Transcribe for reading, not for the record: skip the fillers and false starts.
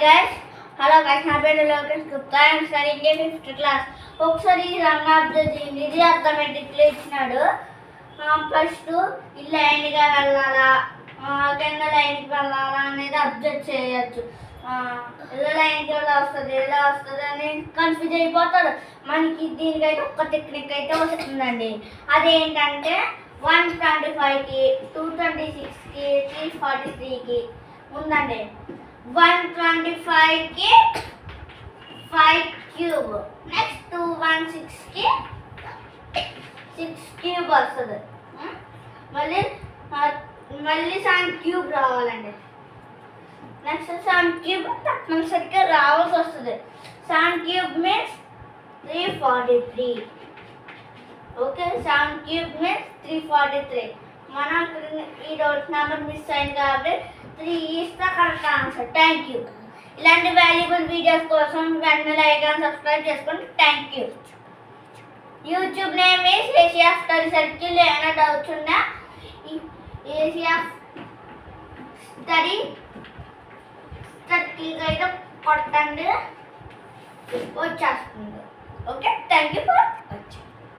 guys, hello guys, నా పేరు Lokesh Gupta. I'm studying in 5th class. ఒకసారి రంగా అబ్జర్వ్ చేయండి. ఇది అర్థమెటిక్లో ఇచ్చినాడు. ఫస్ట్ ఈ లైన్గా వెళ్ళాలా కింద లైన్కి వెళ్ళాలా అనేది అబ్జర్వ్ చేయొచ్చు. లైన్కి ఎలా వస్తుంది అని కన్ఫ్యూజ్ అయిపోతారు. మనకి దీనికైతే ఒక్క టెక్నిక్ అయితే వస్తుందండి. అదేంటంటే 125కి 226కి 343కి ఉందండి. 125కి 5 క్యూబ్, నెక్స్ట్ 216కి 6 క్యూబ్ వస్తుంది. మళ్ళీ 7 క్యూబ్ రావాలండి. నెక్స్ట్ 7 క్యూబ్ తప్పనిసరిగా రావాల్సి వస్తుంది. 7 cube means 343. Okay, 7 cube means 343. మనం ఈ రోజు నెంబర్ మిస్ అయింది కాబట్టి 3 is the correct answer. Thank you. ఇలాంటి వాల్యుబుల్ వీడియోస్ కోసం వెంటనే లైక్ అండ్ సబ్స్క్రైబ్ చేసుకోండి. Thank you. YouTube name is Asia study circle. ఏమైనా డౌట్స్ ఉన్నా ఏషియా స్టడీ సర్కిల్ అయితే కొట్టండి, వచ్చేస్తుంది. Okay, thank you for watching.